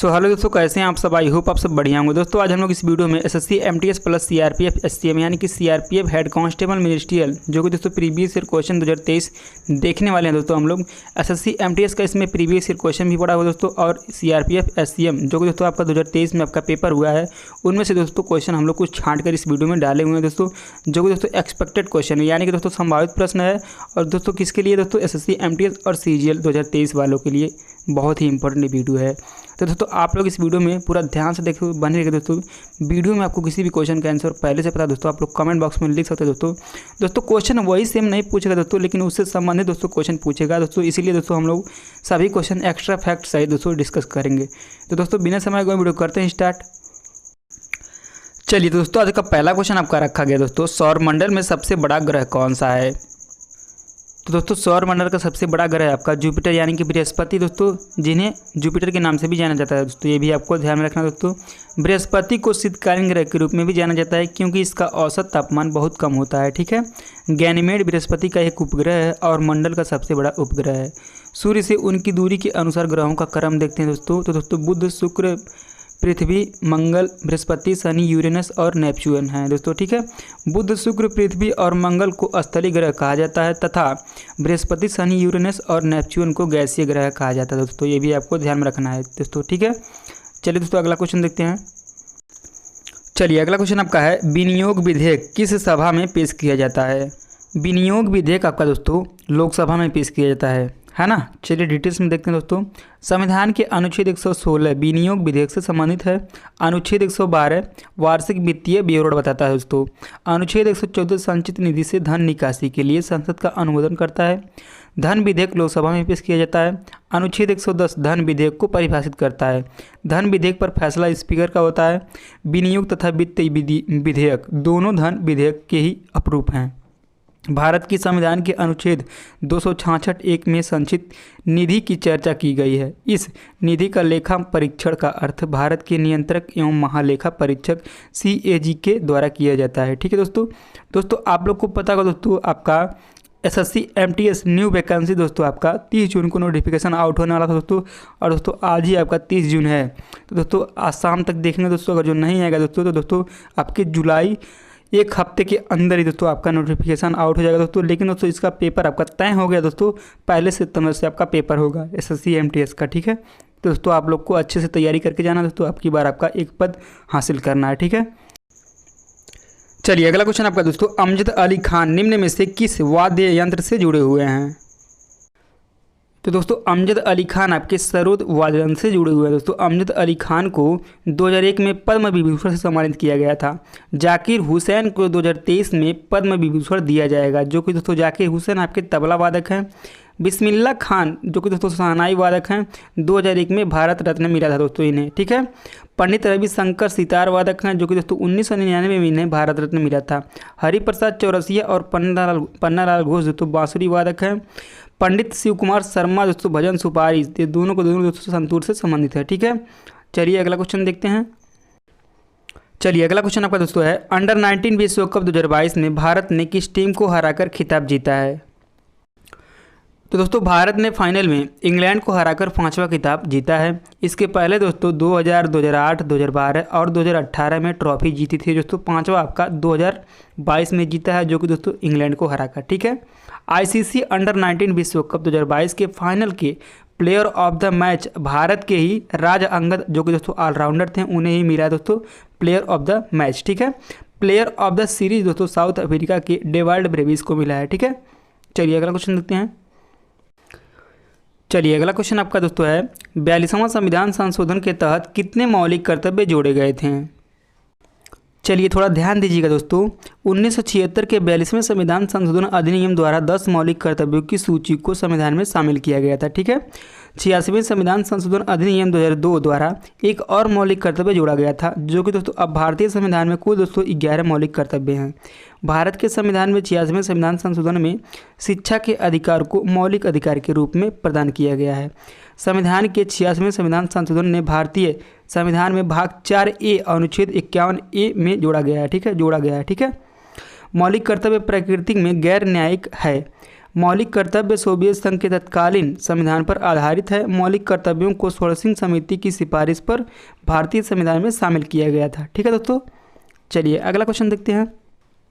Hello दोस्तों, कैसे हैं आप सब। आई होप आप सब बढ़िया होंगे। दोस्तों आज हम लोग इस वीडियो में SSC MTS plus CRPF STM यानी कि सीआरपीएफ हेड कांस्टेबल मिनिस्ट्रियल जो कि दोस्तों प्रीवियस ईयर क्वेश्चन 2023 देखने वाले हैं। दोस्तों हम लोग एसएससी एमटीएस का इसमें प्रीवियस ईयर क्वेश्चन भी पढ़ा हुआ दोस्तों, और सीआरपीएफ एसटीएम जो कि दोस्तों आपका 2023 में आपका पेपर हुआ है, उनमें से दोस्तों क्वेश्चन हम लोग कुछ छाँट कर इस वीडियो में डाले हुए हैं दोस्तों, जो कि दोस्तों एक्सपेक्टेड क्वेश्चन है, यानी कि दोस्तों संभावित प्रश्न है। और दोस्तों किसके लिए दोस्तों, एसएससी एमटीएस और सीजीएल 2023 वालों के लिए बहुत ही इंपॉर्टेंट वीडियो है। तो दोस्तों आप लोग इस वीडियो में पूरा ध्यान से देखो, बने रहिए दोस्तों। वीडियो में आपको किसी भी क्वेश्चन का आंसर पहले से पता दोस्तों, आप लोग कमेंट बॉक्स में लिख सकते हैं दोस्तों क्वेश्चन वही सेम नहीं पूछेगा दोस्तों, लेकिन उससे संबंधित दोस्तों क्वेश्चन पूछेगा दोस्तों। इसीलिए दोस्तों हम लोग सभी क्वेश्चन एक्स्ट्रा फैक्ट सहित दोस्तों डिस्कस करेंगे। तो दोस्तों बिना समय गए वीडियो करते हैं स्टार्ट। चलिए दोस्तों, आज का पहला क्वेश्चन आपका रखा गया दोस्तों, सौरमंडल में सबसे बड़ा ग्रह कौन सा है। तो दोस्तों सौरमंडल का सबसे बड़ा ग्रह है आपका जुपिटर यानी कि बृहस्पति दोस्तों, जिन्हें जुपिटर के नाम से भी जाना जाता है दोस्तों। ये भी आपको ध्यान में रखना दोस्तों। बृहस्पति को शीतकालीन ग्रह के रूप में भी जाना जाता है, क्योंकि इसका औसत तापमान बहुत कम होता है। ठीक है, गैनीमेड बृहस्पति का एक उपग्रह है और मंडल का सबसे बड़ा उपग्रह है। सूर्य से उनकी दूरी के अनुसार ग्रहों का क्रम देखते हैं दोस्तों। तो दोस्तों बुध, शुक्र, पृथ्वी, मंगल, बृहस्पति, शनि, यूरेनस और नेपच्यून हैं दोस्तों। ठीक है, बुध, शुक्र, पृथ्वी और मंगल को स्थलीय ग्रह कहा जाता है तथा बृहस्पति, शनि, यूरेनस और नेपच्यून को गैसीय ग्रह कहा जाता है दोस्तों। ये भी आपको ध्यान में रखना है दोस्तों। ठीक है, चलिए दोस्तों अगला क्वेश्चन देखते हैं। चलिए अगला क्वेश्चन आपका है, विनियोग विधेयक किस सभा में पेश किया जाता है। विनियोग विधेयक आपका दोस्तों लोकसभा में पेश किया जाता है ना। चलिए डिटेल्स में देखते हैं दोस्तों। संविधान के अनुच्छेद 116 विनियोग विधेयक से संबंधित है। अनुच्छेद 112 वार्षिक वित्तीय विवरण बताता है दोस्तों। अनुच्छेद 114 संचित निधि से धन निकासी के लिए संसद का अनुमोदन करता है। धन विधेयक लोकसभा में पेश किया जाता है। अनुच्छेद 110 धन विधेयक को परिभाषित करता है। धन विधेयक पर फैसला स्पीकर का होता है। विनियोग तथा वित्त विधेयक दोनों धन विधेयक के ही अपरूप हैं। भारत की संविधान के अनुच्छेद 266(1) में संचित निधि की चर्चा की गई है। इस निधि का लेखा परीक्षण का अर्थ भारत के नियंत्रक एवं महालेखा परीक्षक CAG के द्वारा किया जाता है। ठीक है दोस्तों आप लोग को पता होगा दोस्तों, आपका एसएससी एमटीएस न्यू वैकेंसी दोस्तों आपका 30 जून को नोटिफिकेशन आउट होने वाला था दोस्तों, और दोस्तों आज ही आपका 30 जून है। तो दोस्तों आज शाम तक देखेंगे दोस्तों, अगर जो नहीं आएगा दोस्तों तो दोस्तों आपके जुलाई एक हफ्ते के अंदर ही दोस्तों आपका नोटिफिकेशन आउट हो जाएगा दोस्तों। लेकिन दोस्तों इसका पेपर आपका तय हो गया दोस्तों, पहले सितंबर से आपका पेपर होगा एसएससी एमटीएस का। ठीक है, तो दोस्तों आप लोग को अच्छे से तैयारी करके जाना दोस्तों, आपकी बार आपका एक पद हासिल करना है। ठीक है, चलिए अगला क्वेश्चन आपका दोस्तों, अमजद अली खान निम्न में से किस वाद्य यंत्र से जुड़े हुए हैं। तो दोस्तों अमजद अली खान आपके सरोद वाद्य यंत्र से जुड़े हुए हैं दोस्तों। अमजद अली खान को 2001 में पद्म विभूषण से सम्मानित किया गया था। जाकिर हुसैन को 2023 में पद्म विभूषण दिया जाएगा, जो कि दोस्तों जाकिर हुसैन आपके तबला वादक हैं। बिस्मिल्लाह खान जो कि दोस्तों शहनाई वादक हैं, 2001 में भारत रत्न मिला था दोस्तों इन्हें। ठीक है, पंडित रविशंकर सितार वादक हैं, जो कि दोस्तों 1999 में इन्हें भारत रत्न मिला था। हरिप्रसाद चौरसिया और पन्नालाल घोष दोस्तों बांसुरी वादक हैं। पंडित शिव कुमार शर्मा दोस्तों भजन सुपारी, ये दोनों दोस्तों संतूर से संबंधित है। ठीक है, चलिए अगला क्वेश्चन देखते हैं। चलिए अगला क्वेश्चन आपका दोस्तों है, अंडर 19 विश्व कप 2022 में भारत ने किस टीम को हराकर खिताब जीता है। तो दोस्तों भारत ने फाइनल में इंग्लैंड को हराकर 5वां खिताब जीता है। इसके पहले दोस्तों 2000, 2008, 2012 और 2018 में ट्रॉफी जीती थी दोस्तों। 5वां आपका 2022 में जीता है, जो कि दोस्तों इंग्लैंड को हराकर। ठीक है, ICC अंडर 19 विश्व कप 2022 के फाइनल के player of the match Bharat के ही राज अंगद, जो कि दोस्तों ऑलराउंडर थे, उन्हें ही मिला दोस्तों प्लेयर ऑफ द मैच। ठीक है, प्लेयर ऑफ द सीरीज दोस्तों साउथ अफ्रीका के डेवाल्ड ब्रेविस को मिला है। ठीक है, चलिए अगला क्वेश्चन देखते हैं। चलिए अगला क्वेश्चन आपका दोस्तों है, 42वां संविधान संशोधन के तहत कितने मौलिक कर्तव्य जोड़े गए थे। चलिए थोड़ा ध्यान दीजिएगा दोस्तों, 1976 के 42वें संविधान संशोधन अधिनियम द्वारा 10 मौलिक कर्तव्यों की सूची को संविधान में शामिल किया गया था। ठीक है, 86वें संविधान संशोधन अधिनियम 2002 द्वारा एक और मौलिक कर्तव्य जोड़ा गया था, जो कि दोस्तों अब भारतीय संविधान में कुल दोस्तों 11 मौलिक कर्तव्य हैं। भारत के संविधान में 86वें संविधान संशोधन में शिक्षा के अधिकार को मौलिक अधिकार के रूप में प्रदान किया गया है। संविधान के 86वें संविधान संशोधन ने भारतीय संविधान में भाग 4A अनुच्छेद 51A में जोड़ा गया है। ठीक है, मौलिक कर्तव्य प्रकृति में गैर न्यायिक है। मौलिक कर्तव्य सोवियत संघ के तत्कालीन संविधान पर आधारित है। मौलिक कर्तव्यों को सोलसिंग समिति की सिफारिश पर भारतीय संविधान में शामिल किया गया था। ठीक है दोस्तों, चलिए अगला क्वेश्चन देखते हैं।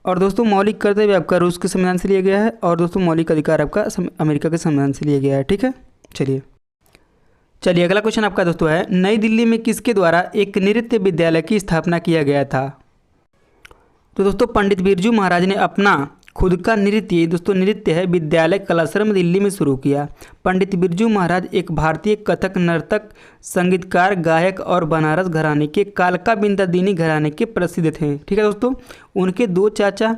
और दोस्तों मौलिक कर्तव्य आपका रूस के संविधान से लिया गया है और दोस्तों मौलिक अधिकार आपका अमेरिका के संविधान से लिया गया है। ठीक है, चलिए अगला क्वेश्चन आपका दोस्तों है, नई दिल्ली में किसके द्वारा एक नृत्य विद्यालय की स्थापना किया गया था? तो दोस्तों पंडित बिरजू महाराज ने अपना खुद का नृत्य है विद्यालय कलाश्रम दिल्ली में शुरू किया। पंडित बिरजू महाराज एक भारतीय कथक नर्तक, संगीतकार, गायक और बनारस घराने के कालका बिंदादिनी घराने के प्रसिद्ध थे। ठीक है दोस्तों, उनके 2 चाचा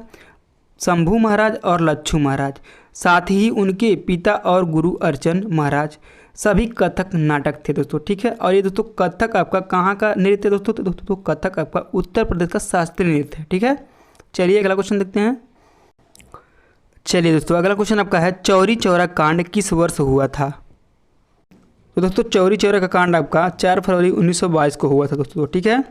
शंभू महाराज और लच्छू महाराज, साथ ही उनके पिता और गुरु अर्चन महाराज सभी कथक नाटक थे दोस्तों। ठीक है, और ये दोस्तों कथक आपका कहाँ का नृत्य दोस्तों? तो दोस्तों कथक आपका उत्तर प्रदेश का शास्त्रीय नृत्य है। ठीक है, चलिए अगला क्वेश्चन देखते हैं। चलिए दोस्तों अगला क्वेश्चन आपका है, चौरी चौरा कांड किस वर्ष हुआ था? तो दोस्तों चौरी चौरा का कांड आपका 4 फरवरी 1922 को हुआ था दोस्तों। ठीक है,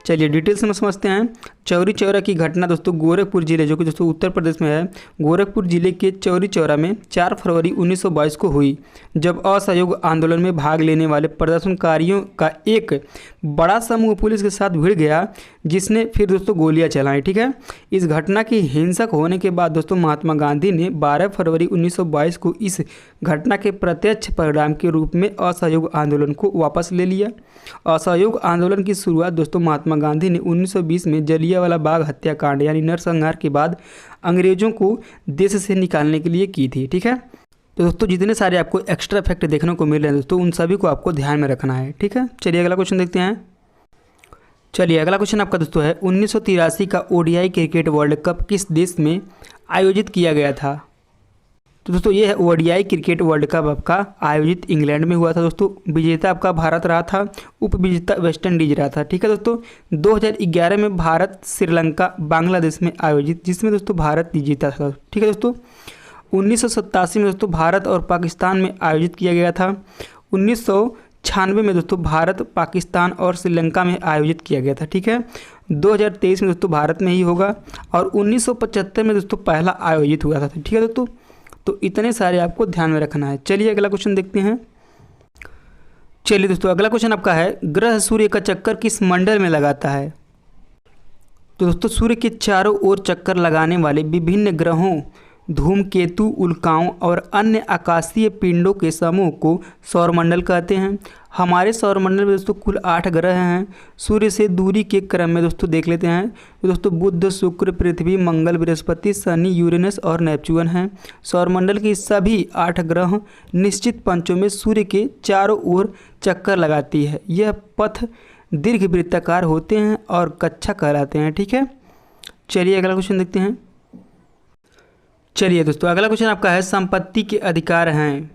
चलिए डिटेल्स में समझते हैं। चौरी चौरा की घटना दोस्तों गोरखपुर जिले, जो कि दोस्तों उत्तर प्रदेश में है, गोरखपुर जिले के चौरी चौरा में 4 फरवरी 1922 को हुई, जब असहयोग आंदोलन में भाग लेने वाले प्रदर्शनकारियों का एक बड़ा समूह पुलिस के साथ भिड़ गया, जिसने फिर दोस्तों गोलियां चलाई। ठीक है, इस घटना की हिंसक होने के बाद दोस्तों महात्मा गांधी ने 12 फरवरी 1922 को इस घटना के प्रत्यक्ष परिणाम के रूप में असहयोग आंदोलन को वापस ले लिया। असहयोग आंदोलन की शुरुआत दोस्तों महात्मा गांधी ने 1920 में जलियांवाला बाग हत्याकांड यानी नरसंहार के बाद अंग्रेजों को देश से निकालने के लिए की थी। ठीक है, तो दोस्तों जितने सारे आपको एक्स्ट्रा फैक्ट देखने को मिल रहे हैं दोस्तों, उन सभी को आपको ध्यान में रखना है। ठीक है, चलिए अगला क्वेश्चन देखते हैं। चलिए अगला क्वेश्चन आपका दोस्तों है, 1983 का ओडीआई क्रिकेट वर्ल्ड कप किस देश में आयोजित किया गया था? तो दोस्तों ये है ओडीआई क्रिकेट वर्ल्ड कप आपका आयोजित इंग्लैंड में हुआ था दोस्तों। विजेता आपका भारत रहा था, उप विजेता वेस्ट इंडीज रहा था। ठीक है दोस्तों, 2011 में भारत श्रीलंका बांग्लादेश में आयोजित, जिसमें दोस्तों भारत जीता था। ठीक है दोस्तों, 1987 में दोस्तों भारत और पाकिस्तान में आयोजित किया गया था। 1996 में दोस्तों भारत, पाकिस्तान और श्रीलंका में आयोजित किया गया था। ठीक है, 2023 में दोस्तों भारत में ही होगा और 1975 में दोस्तों पहला आयोजित हुआ था। ठीक है दोस्तों, तो इतने सारे आपको ध्यान में रखना है। चलिए अगला क्वेश्चन देखते हैं। चलिए दोस्तों अगला क्वेश्चन आपका है, ग्रह सूर्य का चक्कर किस मंडल में लगाता है? तो दोस्तों सूर्य के चारों ओर चक्कर लगाने वाले विभिन्न ग्रहों, धूमकेतु, उल्काओं और अन्य आकाशीय पिंडों के समूह को सौरमंडल कहते हैं। हमारे सौरमंडल में दोस्तों कुल 8 ग्रह हैं। सूर्य से दूरी के क्रम में दोस्तों देख लेते हैं, तो दोस्तों बुध, शुक्र, पृथ्वी, मंगल, बृहस्पति, शनि, यूरेनस और नेपच्यून हैं। सौरमंडल के सभी 8 ग्रह निश्चित पंचों में सूर्य के चारों ओर चक्कर लगाती है। यह पथ दीर्घ वृत्ताकार होते हैं और कक्षा कहलाते हैं। ठीक है, चलिए अगला क्वेश्चन देखते हैं। चलिए दोस्तों अगला क्वेश्चन आपका है, संपत्ति के अधिकार हैं।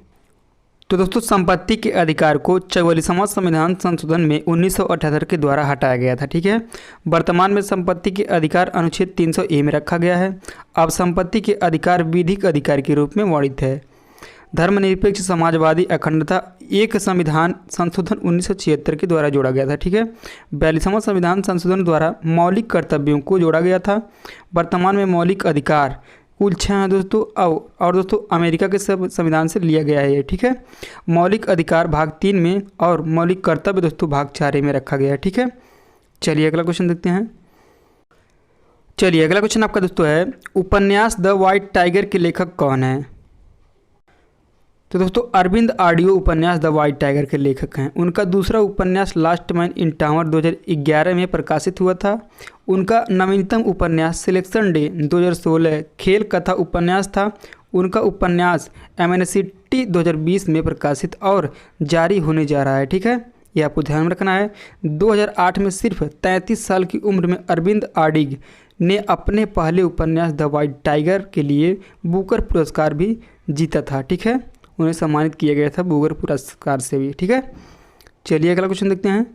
तो दोस्तों संपत्ति के अधिकार को 44वां संविधान संशोधन में 1978 के द्वारा हटाया गया था। ठीक है, वर्तमान में संपत्ति के अधिकार अनुच्छेद 300A में रखा गया है। अब संपत्ति के अधिकार विधिक अधिकार के रूप में वर्णित है। धर्मनिरपेक्ष, समाजवादी, अखंडता एक संविधान संशोधन 1976 के द्वारा जोड़ा गया था। ठीक है, 42वां संविधान संशोधन द्वारा मौलिक कर्तव्यों को जोड़ा गया था। वर्तमान में मौलिक अधिकार कुल 6 हैं दोस्तों, और दोस्तों अमेरिका के सब संविधान से लिया गया है ये। ठीक है, मौलिक अधिकार भाग 3 में और मौलिक कर्तव्य दोस्तों भाग 4 में रखा गया है। ठीक है, चलिए अगला क्वेश्चन देखते हैं। चलिए अगला क्वेश्चन आपका दोस्तों है, उपन्यास द व्हाइट टाइगर के लेखक कौन है? तो दोस्तों अरविंद आडियो उपन्यास द व्हाइट टाइगर के लेखक हैं। उनका दूसरा उपन्यास लास्ट मैन इन टावर 2011 में प्रकाशित हुआ था। उनका नवीनतम उपन्यास सिलेक्शन डे 2016 खेल कथा उपन्यास था। उनका उपन्यास एमएनसीटी 2020 में प्रकाशित और जारी होने जा रहा है। ठीक है, ये आपको ध्यान में रखना है। 2008 में सिर्फ 33 साल की उम्र में अरविंद आडिग ने अपने पहले उपन्यास द व्हाइट टाइगर के लिए बुकर पुरस्कार भी जीता था। ठीक है, उन्हें सम्मानित किया गया था बुकर पुरस्कार से भी। ठीक है, चलिए अगला क्वेश्चन देखते हैं।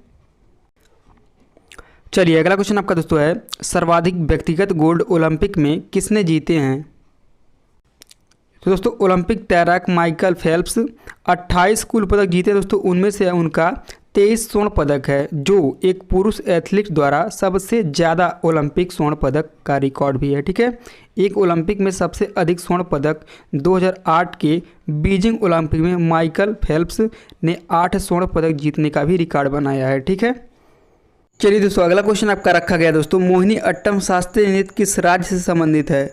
चलिए अगला क्वेश्चन आपका दोस्तों है, सर्वाधिक व्यक्तिगत गोल्ड ओलंपिक में किसने जीते हैं? तो दोस्तों ओलंपिक तैराक माइकल फेल्प्स 28 कुल पदक जीते दोस्तों। उनमें से उनका 23 स्वर्ण पदक है, जो एक पुरुष एथलीट द्वारा सबसे ज़्यादा ओलंपिक स्वर्ण पदक का रिकॉर्ड भी है। ठीक है, एक ओलंपिक में सबसे अधिक स्वर्ण पदक 2008 के बीजिंग ओलंपिक में माइकल फेल्प्स ने 8 स्वर्ण पदक जीतने का भी रिकॉर्ड बनाया है। ठीक है, चलिए दोस्तों अगला क्वेश्चन आपका रखा गया दोस्तों, मोहिनी अट्टम शास्त्रीय नृत्य किस राज्य से संबंधित है?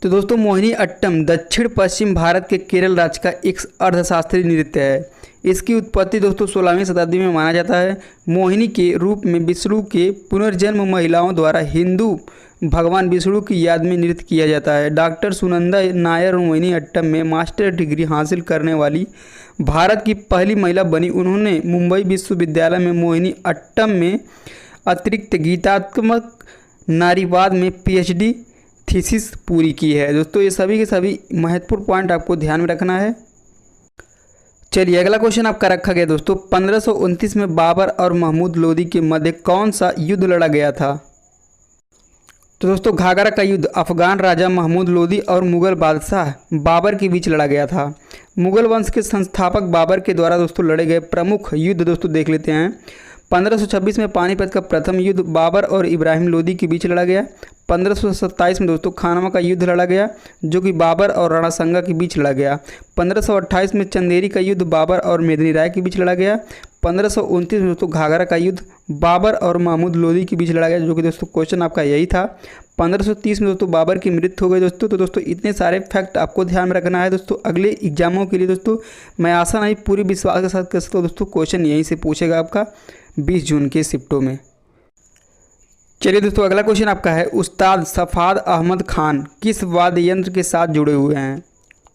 तो दोस्तों मोहिनी अट्टम दक्षिण पश्चिम भारत के केरल राज्य का एक अर्धशास्त्रीय नृत्य है। इसकी उत्पत्ति दोस्तों 16वीं शताब्दी में माना जाता है। मोहिनी के रूप में विष्णु के पुनर्जन्म महिलाओं द्वारा हिंदू भगवान विष्णु की याद में नृत्य किया जाता है। डॉक्टर सुनंदा नायर मोहिनी अट्टम में मास्टर डिग्री हासिल करने वाली भारत की पहली महिला बनी। उन्होंने मुंबई विश्वविद्यालय में मोहिनी अट्टम में अतिरिक्त गीतात्मक नारीवाद में PhD थीसिस पूरी की है। दोस्तों ये सभी के सभी महत्वपूर्ण पॉइंट आपको ध्यान में रखना है। चलिए अगला क्वेश्चन आपका रखा गया दोस्तों, 1529 में बाबर और महमूद लोदी के मध्य कौन सा युद्ध लड़ा गया था? तो दोस्तों घाघरा का युद्ध अफगान राजा महमूद लोदी और मुगल बादशाह बाबर के बीच लड़ा गया था। मुगल वंश के संस्थापक बाबर के द्वारा दोस्तों लड़े गए प्रमुख युद्ध दोस्तों देख लेते हैं। 1526 में पानीपत का प्रथम युद्ध बाबर और इब्राहिम लोदी के बीच लड़ा गया। 1527 में दोस्तों खानवा का युद्ध लड़ा गया, जो कि बाबर और राणा संगा के बीच लड़ा गया। 1528 में चंदेरी का युद्ध बाबर और मेदिनी राय के बीच लड़ा गया। 1529 में दोस्तों घाघरा का युद्ध बाबर और महमूद लोदी के बीच लड़ा गया, जो कि दोस्तों क्वेश्चन आपका यही था। 1530 में दोस्तों बाबर की मृत्यु हो गई दोस्तों। तो दोस्तों इतने सारे फैक्ट आपको ध्यान में रखना है दोस्तों अगले एग्जामों के लिए। दोस्तों मैं आशा नहीं पूरी विश्वास के साथ कह सकता हूँ दोस्तों क्वेश्चन यहीं से पूछेगा आपका 20 जून के शिफ्टों में। चलिए दोस्तों अगला क्वेश्चन आपका है, उस्ताद सफ़ाद अहमद खान किस वाद्य यंत्र के साथ जुड़े हुए हैं?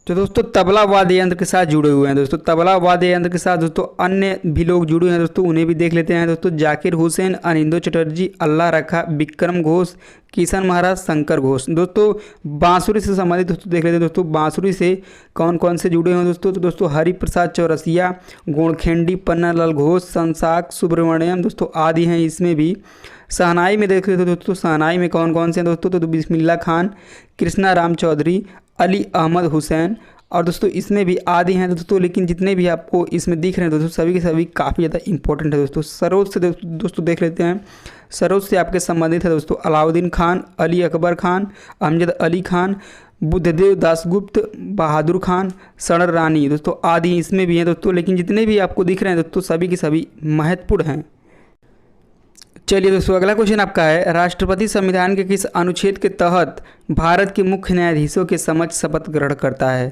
तो दोस्तों तबला वाद्य यंत्र के साथ जुड़े हुए हैं। दोस्तों तबला वाद्य यंत्र के साथ दोस्तों अन्य भी लोग जुड़े हैं दोस्तों, उन्हें भी देख लेते हैं दोस्तों। जाकिर हुसैन, अनिंदो चटर्जी, अल्लाह रखा, विक्रम घोष, किशन महाराज, शंकर घोष। दोस्तों बांसुरी से संबंधित दोस्तों देख लेते हैं दोस्तों, बांसुरी से कौन कौन से जुड़े हैं दोस्तों? तो दोस्तों हरिप्रसाद चौरसिया, गोणखेंडी, पन्नालाल घोष, संसाक सुब्रमण्यम दोस्तों आदि हैं इसमें भी। शहनाई में देख लेते हैं दोस्तों, शहनाई में कौन कौन से हैं दोस्तों? तो बिस्मिल्ला खान, कृष्णा राम चौधरी, अली अहमद हुसैन और दोस्तों इसमें भी आदि हैं दोस्तों। लेकिन जितने भी आपको इसमें दिख रहे हैं दोस्तों सभी के सभी काफ़ी ज़्यादा इंपॉर्टेंट है दोस्तों। सरोज से दोस्तों देख लेते हैं, सरोज से आपके संबंधित है दोस्तों अलाउद्दीन खान, अली अकबर खान, अमजद अली खान, बुद्धदेव दासगुप्त, बहादुर खान, सणर रानी दोस्तों आदि इसमें भी हैं दोस्तों। लेकिन जितने भी आपको दिख रहे हैं दोस्तों सभी के सभी महत्वपूर्ण हैं। चलिए दोस्तों अगला क्वेश्चन आपका है, राष्ट्रपति संविधान के किस अनुच्छेद के तहत भारत के मुख्य न्यायाधीशों के समक्ष शपथ ग्रहण करता है?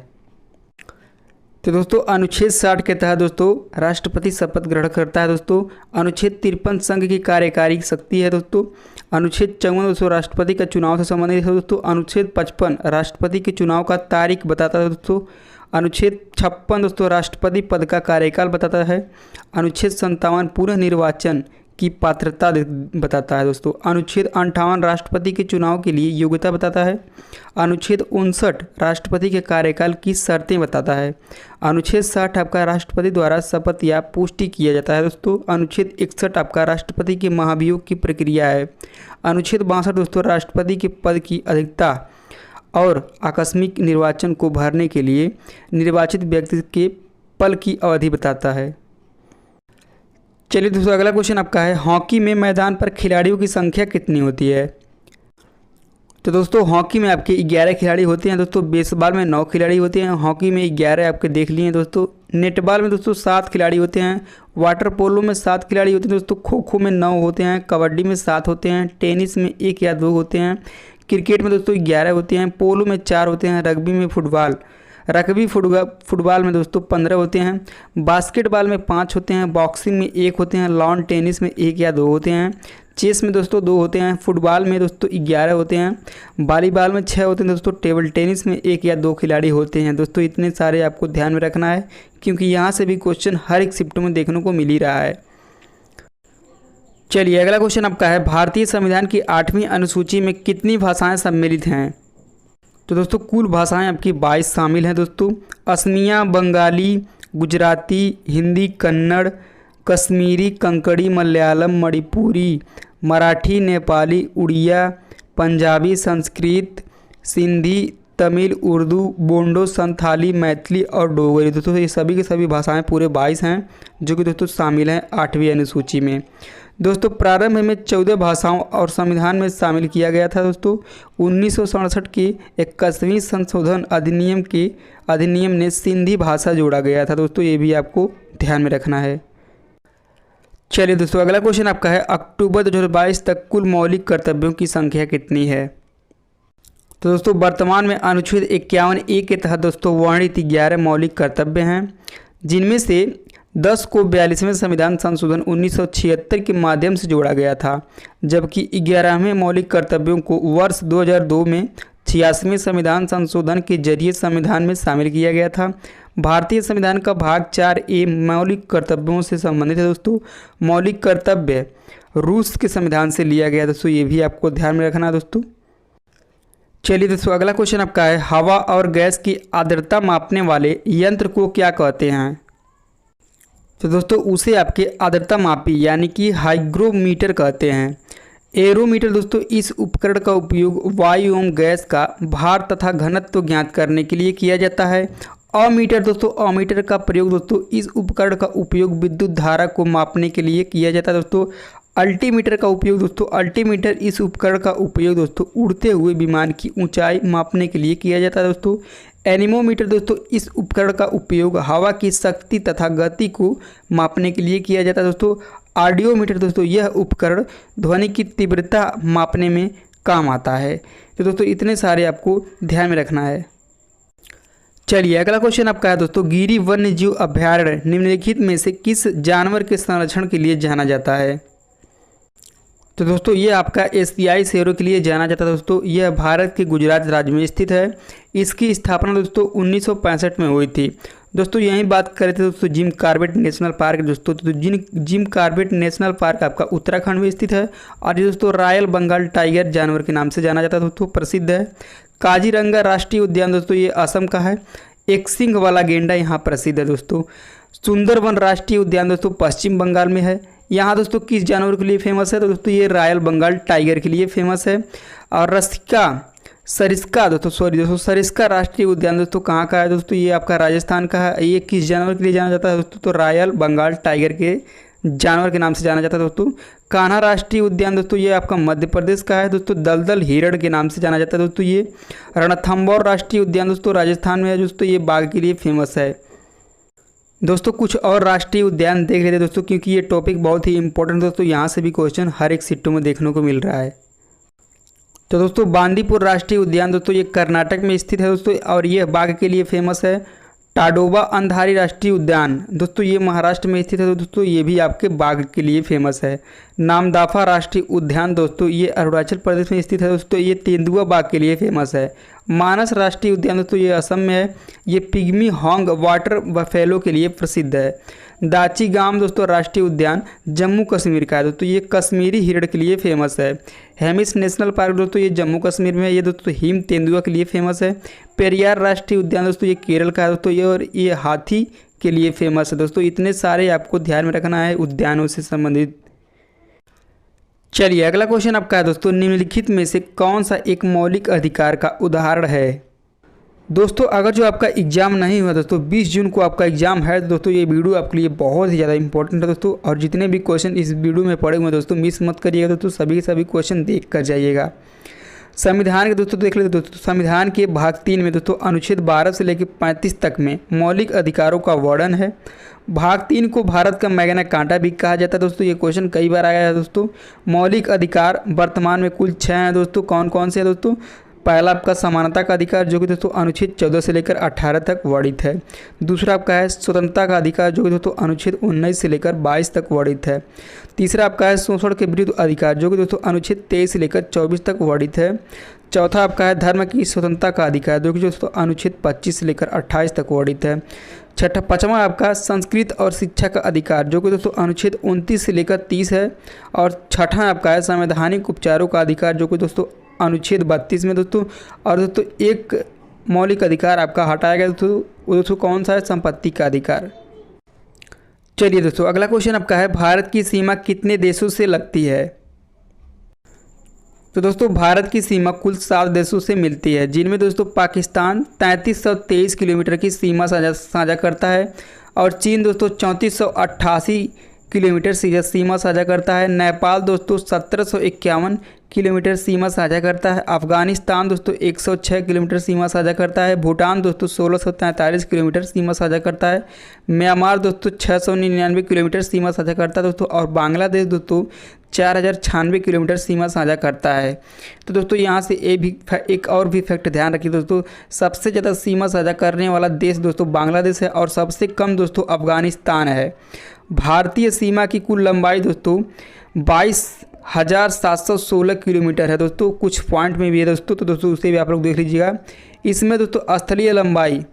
तो दोस्तों अनुच्छेद 60 के तहत दोस्तों राष्ट्रपति शपथ ग्रहण करता है दोस्तों। अनुच्छेद 53 संघ की कार्यकारी शक्ति है दोस्तों। अनुच्छेद 54 दोस्तों राष्ट्रपति का चुनाव से संबंधित है दोस्तों। अनुच्छेद 55 राष्ट्रपति के चुनाव का तारीख बताता है दोस्तों। अनुच्छेद 56 दोस्तों राष्ट्रपति पद का कार्यकाल बताता है। अनुच्छेद 57 पुनः निर्वाचन की पात्रता बताता है दोस्तों। अनुच्छेद 58 राष्ट्रपति के चुनाव के लिए योग्यता बताता है। अनुच्छेद 59 राष्ट्रपति के कार्यकाल की शर्तें बताता है। अनुच्छेद 60 आपका राष्ट्रपति द्वारा शपथ या पुष्टि किया जाता है दोस्तों। अनुच्छेद 61 आपका राष्ट्रपति के महाभियोग की प्रक्रिया है। अनुच्छेद 62 दोस्तों राष्ट्रपति के पद की अधिकता और आकस्मिक निर्वाचन को भरने के लिए निर्वाचित व्यक्ति के पल की अवधि बताता है। चलिए दोस्तों अगला क्वेश्चन आपका है, हॉकी में मैदान पर खिलाड़ियों की संख्या कितनी होती है? तो दोस्तों हॉकी में आपके 11 खिलाड़ी होते हैं दोस्तों। बेसबॉल में 9 खिलाड़ी होते हैं, हॉकी में 11 आपके देख लिए हैं दोस्तों। नेटबॉल में दोस्तों 7 खिलाड़ी होते हैं। वाटर पोलो में 7 खिलाड़ी होते हैं दोस्तों। खो खो में 9 होते हैं। कबड्डी में 7 होते हैं। टेनिस में 1 या 2 होते हैं। क्रिकेट में दोस्तों 11 होते हैं। पोलो में 4 होते हैं। रग्बी फुटबॉल में दोस्तों 15 होते हैं। बास्केटबॉल में 5 होते हैं। बॉक्सिंग में 1 होते हैं। लॉन टेनिस में 1 या 2 होते हैं। चेस में दोस्तों 2 होते हैं। फुटबॉल में दोस्तों 11 होते हैं। वॉलीबॉल में 6 होते हैं दोस्तों। टेबल टेनिस में 1 या 2 खिलाड़ी होते हैं दोस्तों। इतने सारे आपको ध्यान में रखना है, क्योंकि यहाँ से भी क्वेश्चन हर एक शिफ्ट में देखने को मिल ही रहा है। चलिए अगला क्वेश्चन आपका है, भारतीय संविधान की 8वीं अनुसूची में कितनी भाषाएं सम्मिलित हैं? तो दोस्तों कुल भाषाएं आपकी 22 शामिल हैं दोस्तों। असमिया, बंगाली, गुजराती, हिंदी, कन्नड़, कश्मीरी, कंकड़ी, मलयालम, मणिपुरी, मराठी, नेपाली, उड़िया, पंजाबी, संस्कृत, सिंधी, तमिल, उर्दू, बोंडो, संथाली, मैथिली और डोगरी। दोस्तों ये सभी की सभी भाषाएं पूरे 22 हैं जो कि दोस्तों शामिल हैं 8वीं अनुसूची में। दोस्तों प्रारंभ में 14 भाषाओं और संविधान में शामिल किया गया था। दोस्तों 1967 की 21वीं संशोधन अधिनियम ने सिंधी भाषा जोड़ा गया था। दोस्तों ये भी आपको ध्यान में रखना है। चलिए दोस्तों अगला क्वेश्चन आपका है, अक्टूबर 2022 तक कुल मौलिक कर्तव्यों की संख्या कितनी है? तो दोस्तों वर्तमान में अनुच्छेद 51A के तहत दोस्तों वर्णित 11 मौलिक कर्तव्य हैं, जिनमें से 10 को 42वें संविधान संशोधन 1976 के माध्यम से जोड़ा गया था, जबकि 11वें मौलिक कर्तव्यों को वर्ष 2002 में 86वें संविधान संशोधन के जरिए संविधान में शामिल किया गया था। भारतीय संविधान का भाग 4A मौलिक कर्तव्यों से संबंधित है। दोस्तों मौलिक कर्तव्य रूस के संविधान से लिया गया। दोस्तों ये भी आपको ध्यान में रखना है दोस्तों। चलिए दोस्तों अगला क्वेश्चन आपका है, हवा और गैस की आर्द्रता मापने वाले यंत्र को क्या कहते हैं? तो दोस्तों उसे आपके आर्द्रता मापी यानी कि हाइग्रोमीटर कहते हैं। एरोमीटर दोस्तों इस उपकरण का उपयोग वायु एवं गैस का भार तथा घनत्व ज्ञात करने के लिए किया जाता है। अमीटर दोस्तों अमीटर का प्रयोग दोस्तों इस उपकरण का उपयोग विद्युत धारा को मापने के लिए किया जाता है। दोस्तों अल्टीमीटर का उपयोग दोस्तों अल्टीमीटर इस उपकरण का उपयोग दोस्तों उड़ते हुए विमान की ऊंचाई मापने के लिए किया जाता है। दोस्तों एनीमोमीटर दोस्तों इस उपकरण का उपयोग हवा की शक्ति तथा गति को मापने के लिए किया जाता है। दोस्तों ऑडियोमीटर दोस्तों यह उपकरण ध्वनि की तीव्रता मापने में काम आता है। तो दोस्तों इतने सारे आपको ध्यान में रखना है। चलिए अगला क्वेश्चन आपका है दोस्तों, गिरी वन्य जीव अभ्यारण्य निम्नलिखित में से किस जानवर के संरक्षण के लिए जाना जाता है? तो दोस्तों ये आपका एशियाई शेरों के लिए जाना जाता है। दोस्तों यह भारत के गुजरात राज्य में स्थित है। इसकी स्थापना दोस्तों 1965 में हुई थी। दोस्तों यहीं बात करें तो दोस्तों जिम कॉर्बेट नेशनल पार्क दोस्तों, तो जिम कॉर्बेट नेशनल पार्क आपका उत्तराखंड में स्थित है और ये दोस्तों रॉयल बंगाल टाइगर जानवर के नाम से जाना जाता है। दोस्तों प्रसिद्ध है। काजीरंगा राष्ट्रीय उद्यान दोस्तों ये असम का है। एक सिंह वाला गेंडा यहाँ प्रसिद्ध है। दोस्तों सुंदरवन राष्ट्रीय उद्यान दोस्तों पश्चिम बंगाल में है। यहाँ दोस्तों किस जानवर के लिए फेमस है? तो दोस्तों ये रॉयल बंगाल टाइगर के लिए फेमस है। और सरिस्का राष्ट्रीय उद्यान दोस्तों कहाँ का है? दोस्तों ये आपका राजस्थान का है। ये किस जानवर के लिए जाना जाता है दोस्तों? तो रॉयल बंगाल टाइगर के जानवर के नाम से जाना जाता है। दोस्तों कान्हा राष्ट्रीय उद्यान दोस्तों ये आपका मध्य प्रदेश का है। दोस्तों दलदल हिरण के नाम से जाना जाता है। दोस्तों ये रणथंभौर राष्ट्रीय उद्यान दोस्तों राजस्थान में है। दोस्तों ये बाघ के लिए फेमस है। दोस्तों कुछ और राष्ट्रीय उद्यान देख लेते हैं दोस्तों, क्योंकि ये टॉपिक बहुत ही इंपॉर्टेंट दोस्तों, यहाँ से भी क्वेश्चन हर एक सीटों में देखने को मिल रहा है। तो दोस्तों बांदीपुर राष्ट्रीय उद्यान दोस्तों ये कर्नाटक में स्थित है दोस्तों और ये बाघ के लिए फेमस है। टाडोबा अंधारी राष्ट्रीय उद्यान दोस्तों ये महाराष्ट्र में स्थित है। दोस्तों ये भी आपके बाघ के लिए फेमस है। नामदाफा राष्ट्रीय उद्यान दोस्तों ये अरुणाचल प्रदेश में स्थित है। दोस्तों ये तेंदुआ बाघ के लिए फेमस है। मानस राष्ट्रीय उद्यान दोस्तों ये असम में है। ये पिग्मी हॉन्ग वाटर बफेलो के लिए प्रसिद्ध है। दाची गाम दोस्तों राष्ट्रीय उद्यान जम्मू कश्मीर का है। दोस्तों ये कश्मीरी हिरण के लिए फेमस है। हेमिस नेशनल पार्क दोस्तों ये जम्मू कश्मीर में है। ये दोस्तों हिम तेंदुआ के लिए फेमस है। पेरियार राष्ट्रीय उद्यान दोस्तों ये केरल का है दोस्तों ये, और ये हाथी के लिए फेमस है। दोस्तों इतने सारे आपको ध्यान में रखना है उद्यानों से संबंधित। चलिए अगला क्वेश्चन आपका है दोस्तों, निम्नलिखित में से कौन सा एक मौलिक अधिकार का उदाहरण है? दोस्तों अगर जो आपका एग्जाम नहीं हुआ दोस्तों 20 जून को आपका एग्जाम है दोस्तों, ये वीडियो आपके लिए बहुत ही ज़्यादा इंपॉर्टेंट है दोस्तों। और जितने भी क्वेश्चन इस वीडियो में पड़े हुए हैं दोस्तों मिस मत करिएगा दोस्तों, सभी के सभी क्वेश्चन देख कर जाइएगा। संविधान के दोस्तों देख लेते दोस्तों, संविधान के भाग 3 में दोस्तों अनुच्छेद 12 से लेकर 35 तक में मौलिक अधिकारों का वर्णन है। भाग 3 को भारत का मैग्ना कार्टा भी कहा जाता है दोस्तों, ये क्वेश्चन कई बार आया है दोस्तों। मौलिक अधिकार वर्तमान में कुल 6 हैं दोस्तों। कौन कौन से हैं दोस्तों? पहला आपका समानता का अधिकार जो कि दोस्तों अनुच्छेद 14 से लेकर 18 तक वर्णित है। दूसरा आपका है स्वतंत्रता का अधिकार जो कि दोस्तों अनुच्छेद 19 से लेकर 22 तक वर्णित है। तीसरा आपका है शोषण के विरुद्ध अधिकार जो कि दोस्तों अनुच्छेद 23 से लेकर 24 तक वर्णित है। चौथा आपका है धर्म की स्वतंत्रता का अधिकार जो कि दोस्तों अनुच्छेद 25 से लेकर 28 तक वर्णित है। पाँचवा आपका संस्कृत और शिक्षा का अधिकार जो कि दोस्तों अनुच्छेद 29 से लेकर 30 है। और छठा आपका है संवैधानिक उपचारों का अधिकार जो कि दोस्तों अनुच्छेद 32 में दोस्तों। और दोस्तों एक मौलिक अधिकार आपका हटाया गया दोस्तों, वो दोस्तों कौन सा है? संपत्ति का अधिकार। चलिए दोस्तों अगला क्वेश्चन आपका है, भारत की सीमा कितने देशों से लगती है? तो दोस्तों भारत की सीमा कुल 7 देशों से मिलती है, जिनमें दोस्तों पाकिस्तान 3323 किलोमीटर की सीमा साझा करता है और चीन दोस्तों 3488 किलोमीटर सीमा साझा करता है। नेपाल दोस्तों 1751 किलोमीटर सीमा साझा करता है। अफगानिस्तान दोस्तों 106 किलोमीटर सीमा साझा करता है। भूटान दोस्तों 1643 किलोमीटर सीमा साझा करता है। म्यांमार दोस्तों 699 किलोमीटर सीमा साझा करता है दोस्तों। और बांग्लादेश दोस्तों 4096 किलोमीटर सीमा साझा करता है। तो दोस्तों यहाँ से एक और भी फैक्ट ध्यान रखिए दोस्तों, सबसे ज़्यादा सीमा साझा करने वाला देश दोस्तों बांग्लादेश है और सबसे कम दोस्तों अफगानिस्तान है। भारतीय सीमा की कुल लंबाई दोस्तों 22,716 किलोमीटर है दोस्तों, कुछ पॉइंट में भी है दोस्तों, तो दोस्तों उसे भी आप लोग देख लीजिएगा। इसमें दोस्तों स्थलीय लंबाई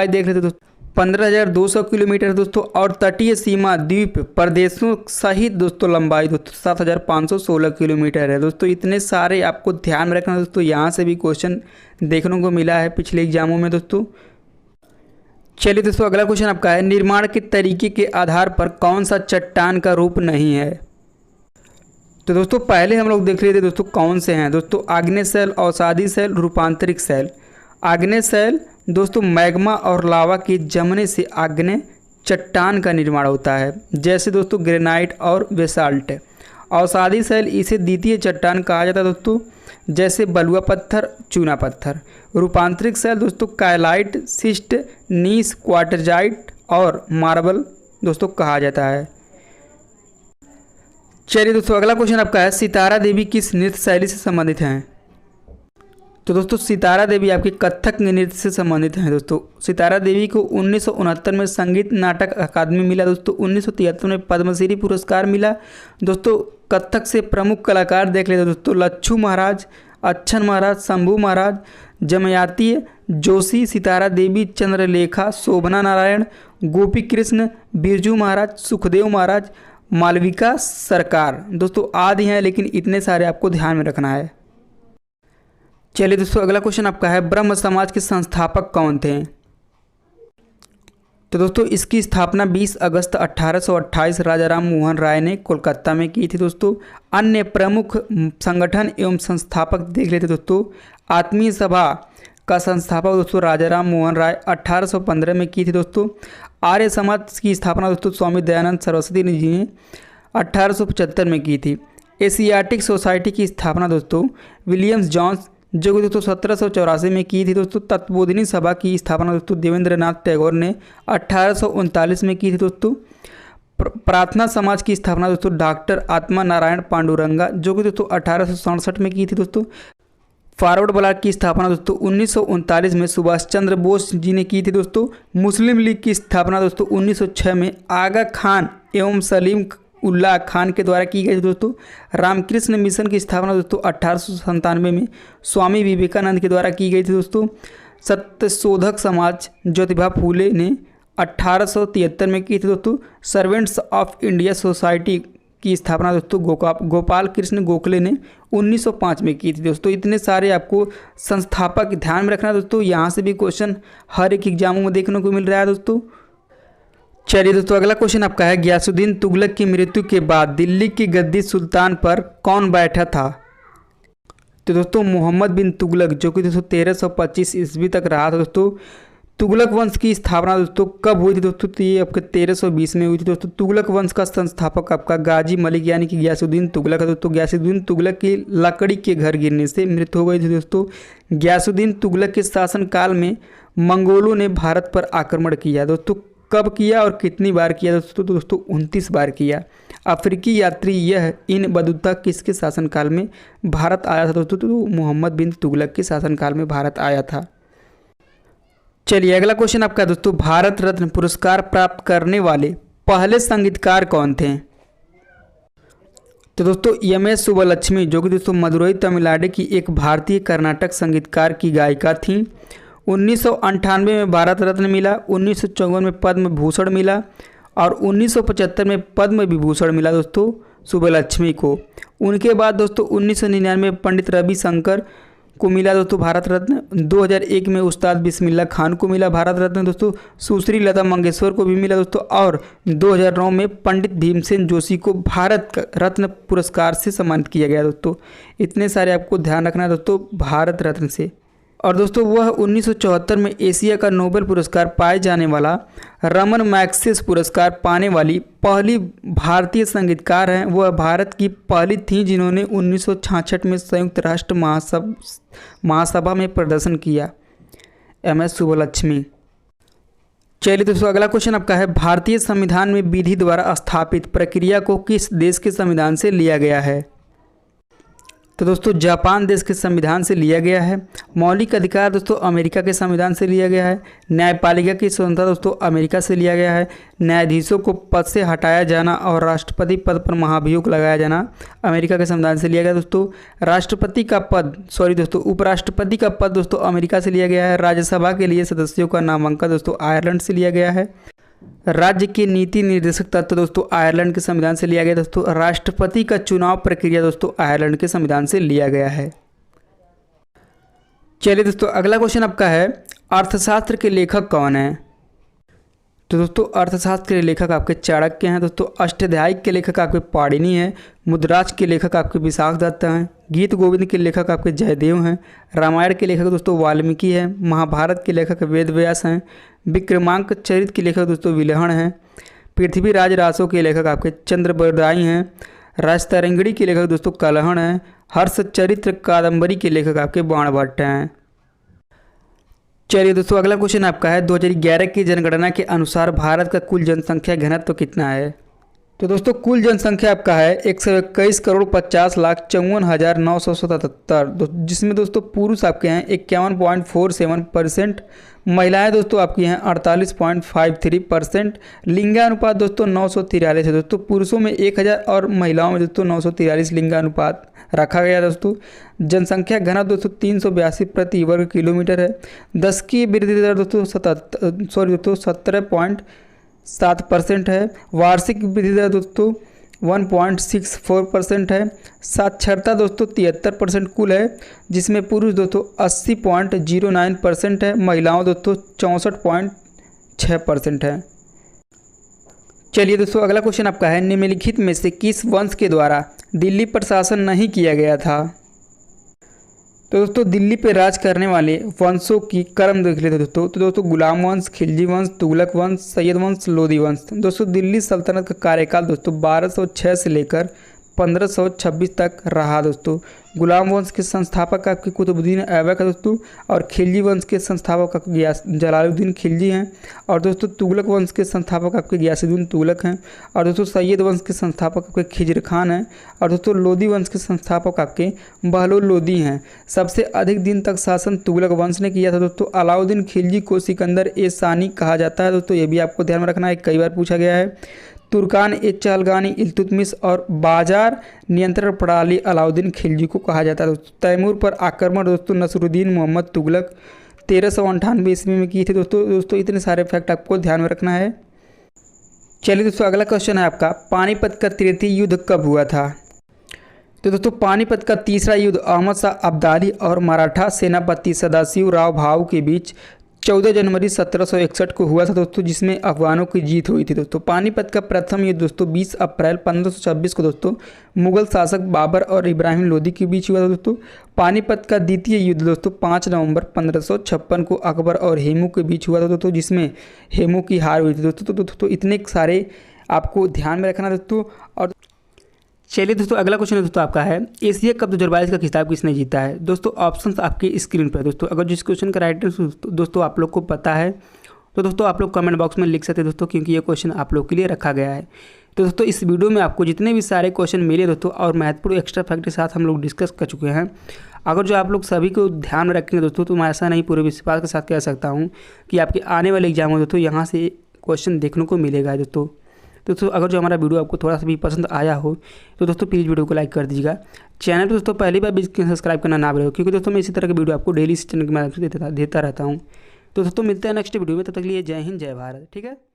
देख लेते दोस्तों 15,200 किलोमीटर दोस्तों, और तटीय सीमा द्वीप प्रदेशों सहित दोस्तों लंबाई दोस्तों 7,516 किलोमीटर है दोस्तों। इतने सारे आपको ध्यान में रखना दोस्तों, यहाँ से भी क्वेश्चन देखने को मिला है पिछले एग्जामों में दोस्तों। चलिए दोस्तों अगला क्वेश्चन आपका है, निर्माण के तरीके के आधार पर कौन सा चट्टान का रूप नहीं है। तो दोस्तों पहले हम लोग देख रहे थे दोस्तों कौन से हैं दोस्तों, आग्नेय शैल, अवसादी शैल, रूपांतरिक शैल। आग्नेय शैल दोस्तों मैग्मा और लावा के जमने से आग्नेय चट्टान का निर्माण होता है, जैसे दोस्तों ग्रेनाइट और बेसाल्ट। अवसादी शैल इसे द्वितीय चट्टान कहा जाता है दोस्तों, जैसे बलुआ पत्थर, चूना पत्थर। रूपांतरिक शैल दोस्तों कायलाइट, सिस्ट, नीस, क्वार्टजाइट और मार्बल दोस्तों कहा जाता है। चलिए दोस्तों अगला क्वेश्चन आपका है, सितारा देवी किस नृत्य शैली से संबंधित हैं। तो दोस्तों सितारा देवी आपके कथक नृत्य से संबंधित हैं दोस्तों। सितारा देवी को 1969 में संगीत नाटक अकादमी मिला दोस्तों। 1973 में पद्मश्री पुरस्कार मिला दोस्तों। कथक से प्रमुख कलाकार देख लेते दोस्तों, लच्छू महाराज, अच्छन महाराज, शंभू महाराज, जमयाती जोशी, सितारा देवी, चंद्रलेखा, शोभना नारायण, गोपी कृष्ण, बिरजू महाराज, सुखदेव महाराज, मालविका सरकार दोस्तों आदि हैं, लेकिन इतने सारे आपको ध्यान में रखना है। चलिए दोस्तों अगला क्वेश्चन आपका है, ब्रह्म समाज के संस्थापक कौन थे। तो दोस्तों इसकी स्थापना 20 अगस्त 1828 राजाराम मोहन राय ने कोलकाता में की थी दोस्तों। अन्य प्रमुख संगठन एवं संस्थापक देख लेते दोस्तों, आत्मीय सभा का संस्थापक दोस्तों राजाराम मोहन राय 1815 में की थी दोस्तों। आर्य समाज की स्थापना दोस्तों स्वामी दयानंद सरस्वती जी ने 1875 में की थी। एशियाटिक सोसाइटी की स्थापना दोस्तों विलियम्स जॉन्स जो कि दोस्तों 1784 में की थी दोस्तों। तत्वबोधिनी सभा की स्थापना दोस्तों देवेंद्रनाथ टैगोर ने 1839 में की थी दोस्तों। प्रार्थना समाज की स्थापना दोस्तों डॉक्टर आत्मा नारायण पांडुरंगा जो कि दोस्तों 1867 में की थी दोस्तों। फॉरवर्ड ब्लॉक की स्थापना दोस्तों 1939 में सुभाष चंद्र बोस जी ने की थी दोस्तों। मुस्लिम लीग की स्थापना दोस्तों 1906 में आगा खान एवं सलीम उल्लाह खान के द्वारा की गई थी दोस्तों। रामकृष्ण मिशन की स्थापना दोस्तों 1897 में स्वामी विवेकानंद के द्वारा की गई थी दोस्तों। सत्यशोधक समाज ज्योतिबा फूले ने 1873 में की थी दोस्तों। सर्वेंट्स ऑफ इंडिया सोसाइटी की स्थापना दोस्तों गोपाल कृष्ण गोखले ने 1905 में की थी दोस्तों। इतने सारे आपको संस्थापक ध्यान में रखना दोस्तों, यहाँ से भी क्वेश्चन हर एक एग्जामों में देखने को मिल रहा है दोस्तों। चलिए दोस्तों अगला क्वेश्चन आपका है, गयासुद्दीन तुगलक की मृत्यु के बाद दिल्ली की गद्दी सुल्तान पर कौन बैठा था। तो दोस्तों मोहम्मद बिन तुगलक जो कि दोस्तों 1325 ईस्वी तक रहा था दोस्तों। तुगलक वंश की स्थापना दोस्तों कब हुई थी दोस्तों, तो ये आपके 1320 में हुई थी दोस्तों। तुगलक वंश का संस्थापक आपका गाजी मलिक यानी कि गयासुद्दीन तुगलक है दोस्तों। गयासुद्दीन तुगलक की लकड़ी के घर गिरने से मृत्यु हो गई थी दोस्तों। गयासुद्दीन तुगलक के शासनकाल में मंगोलों ने भारत पर आक्रमण किया दोस्तों। कब किया और कितनी बार किया दोस्तों, तो दोस्तों 29 बार किया। अफ्रीकी यात्री यह इन बदुता किसके शासनकाल में भारत आया था दोस्तों, तो मोहम्मद बिन तुगलक के शासनकाल में भारत आया था। चलिए अगला क्वेश्चन आपका दोस्तों, भारत रत्न पुरस्कार प्राप्त करने वाले पहले संगीतकार कौन थे। तो दोस्तों एम.एस. सुब्बलक्ष्मी जो कि दोस्तों मदुरई तमिलनाडु की एक भारतीय कर्नाटक संगीतकार की गायिका थी। 1998 में भारत रत्न मिला, 1954 में पद्म भूषण मिला और 1975 में पद्म विभूषण मिला दोस्तों सुब्बलक्ष्मी को। उनके बाद दोस्तों 1999 में पंडित रविशंकर को मिला दोस्तों भारत रत्न। 2001 में उस्ताद बिस्मिल्लाह खान को मिला भारत रत्न दोस्तों। सुश्री लता मंगेशकर को भी मिला दोस्तों। और 2009 में पंडित भीमसेन जोशी को भारत रत्न पुरस्कार से सम्मानित किया गया दोस्तों। इतने सारे आपको ध्यान रखना है दोस्तों भारत रत्न से। और दोस्तों वह 1974 में एशिया का नोबेल पुरस्कार पाए जाने वाला रमन मैग्सेस पुरस्कार पाने वाली पहली भारतीय संगीतकार हैं। वह भारत की पहली थी जिन्होंने 1966 में संयुक्त राष्ट्र महासभा में प्रदर्शन किया। MS सुब्बलक्ष्मी। चलिए दोस्तों अगला क्वेश्चन आपका है, भारतीय संविधान में विधि द्वारा स्थापित प्रक्रिया को किस देश के संविधान से लिया गया है? तो दोस्तों जापान देश के संविधान से लिया गया है। मौलिक अधिकार दोस्तों अमेरिका के संविधान से लिया गया है। न्यायपालिका की स्वतंत्रता दोस्तों अमेरिका से लिया गया है। न्यायाधीशों को पद से हटाया जाना और राष्ट्रपति पद पर महाभियोग लगाया जाना अमेरिका के संविधान से लिया गया दोस्तों। उपराष्ट्रपति का पद दोस्तों अमेरिका से लिया गया है। राज्यसभा के लिए सदस्यों का नामांकन दोस्तों आयरलैंड से लिया गया है। राज्य के नीति निर्देशक तत्व दोस्तों आयरलैंड के संविधान से लिया गया दोस्तों। राष्ट्रपति का चुनाव प्रक्रिया दोस्तों आयरलैंड के संविधान से लिया गया है। चलिए दोस्तों अगला क्वेश्चन आपका है, अर्थशास्त्र के लेखक कौन है? तो दोस्तों अर्थशास्त्र के लेखक आपके चाणक्य हैं दोस्तों। अष्टाध्यायी के लेखक आपके पाणिनि हैं। मुद्राज के लेखक आपके विशाख दत्त हैं। गीत गोविंद के लेखक आपके जयदेव हैं। रामायण के लेखक दोस्तों वाल्मीकि हैं। महाभारत के लेखक वेद व्यास हैं। विक्रमांक चरित के लेखक दोस्तों विलहण हैं। पृथ्वीराज रासो के लेखक आपके चंद्रबरदाई हैं। राजतरंगिणी के लेखक दोस्तों कलहण हैं। हर्षचरित्र कादंबरी के लेखक आपके बाणभट्ट हैं। चलिए दोस्तों अगला क्वेश्चन आपका है, 2011 की जनगणना के अनुसार भारत का कुल जनसंख्या घनत्व कितना है? तो दोस्तों कुल जनसंख्या आपका है 121,50,54,977, जिसमें दोस्तों पुरुष आपके हैं 51.47%, महिलाएं दोस्तों आपकी हैं 48.53%। लिंगानुपात दोस्तों 943 है दोस्तों। पुरुषों में 1000 और महिलाओं में दोस्तों 943 लिंगानुपात रखा गया दोस्तों। जनसंख्या घनत्व दोस्तों 382 प्रति वर्ग किलोमीटर है। दशकीय वृद्धि दर दोस्तों 17.7% है। वार्षिक वृद्धि दर दोस्तों 1.64% है। साक्षरता दोस्तों 73% कुल है, जिसमें पुरुष दोस्तों 80.09% है। महिलाओं दोस्तों 64.6% है। चलिए दोस्तों अगला क्वेश्चन आपका है, निम्नलिखित में से किस वंश के द्वारा दिल्ली पर शासन नहीं किया गया था? तो दोस्तों दिल्ली पे राज करने वाले वंशों की क्रम देख लेते दोस्तों। तो दोस्तों गुलाम वंश, खिलजी वंश, तुगलक वंश, सैयद वंश, लोधी वंश। दोस्तों दिल्ली सल्तनत का कार्यकाल दोस्तों 1206 से लेकर 1526 तक रहा दोस्तों। गुलाम वंश के संस्थापक आपके कुतुबुद्दीन ऐबक है दोस्तों। और खिलजी वंश के संस्थापक आपके जलालुद्दीन खिलजी हैं। और दोस्तों तुगलक वंश के संस्थापक आपके गियासुद्दीन तुगलक हैं। और दोस्तों सैयद वंश के संस्थापक आपके खिजर खान हैं। और दोस्तों लोधी वंश के संस्थापक आपके बहलोल लोधी हैं। सबसे अधिक दिन तक शासन तुगलक वंश ने किया था दोस्तों। अलाउद्दीन खिलजी को सिकंदर ए सानी कहा जाता है दोस्तों, ये भी आपको ध्यान में रखना है, कई बार पूछा गया है। तुर्कान ए चहलगानी, इल्तुतमिश और बाजार नियंत्रण प्रणाली अलाउद्दीन खिलजी को कहा जाता है दोस्तों। तैमूर पर आक्रमण दोस्तों नसरुद्दीन मोहम्मद तुगलक 1398 ईस्वी में की थी दोस्तों। इतने सारे फैक्ट आपको ध्यान में रखना है। चलिए दोस्तों अगला क्वेश्चन है आपका, पानीपत का तृतीय युद्ध कब हुआ था? तो दोस्तों पानीपत का तीसरा युद्ध अहमद शाह अब्दाली और मराठा सेनापति सदाशिव राव भाऊ के बीच 14 जनवरी 1761 को हुआ था दोस्तों, जिसमें अफगानों की जीत हुई थी दोस्तों। पानीपत का प्रथम युद्ध दोस्तों 20 अप्रैल 1526 को दोस्तों मुगल शासक बाबर और इब्राहिम लोदी के बीच हुआ था दोस्तों। पानीपत का द्वितीय युद्ध दोस्तों 5 नवंबर 1556 को अकबर और हेमू के बीच हुआ था दोस्तों, जिसमें हेमू की हार हुई थी दोस्तों। तो इतने सारे आपको ध्यान में रखना दोस्तों। और चलिए दोस्तों अगला क्वेश्चन दोस्तों आपका है, एशिया कप 2022 का खिताब किसने जीता है? दोस्तों ऑप्शंस आपकी स्क्रीन पर दोस्तों। अगर जिस क्वेश्चन का राइट आंसर दोस्तों आप लोग को पता है तो दोस्तों आप लोग कमेंट बॉक्स में लिख सकते हैं दोस्तों, क्योंकि ये क्वेश्चन आप लोग के लिए रखा गया है। तो दोस्तों इस वीडियो में आपको जितने भी सारे क्वेश्चन मिले दोस्तों और महत्वपूर्ण एक्स्ट्रा फैक्ट के साथ हम लोग डिस्कस कर चुके हैं। अगर जो आप लोग सभी को ध्यान में रखेंगे दोस्तों तो मैं ऐसा नहीं पूरे विश्वास के साथ कह सकता हूँ कि आपके आने वाले एग्जाम में दोस्तों यहाँ से क्वेश्चन देखने को मिलेगा दोस्तों। दोस्तों अगर जो हमारा वीडियो आपको थोड़ा सा भी पसंद आया हो तो दोस्तों प्लीज़ वीडियो को लाइक कर दीजिएगा। चैनल पर दोस्तों पहली बार भी सब्सक्राइब करना ना भूलें, क्योंकि दोस्तों मैं इसी तरह के वीडियो आपको डेली इस चैनल के माध्यम से देता रहता हूँ। तो दोस्तों मिलते हैं नेक्स्ट वीडियो में, तब तक के लिए जय हिंद जय भारत। ठीक है।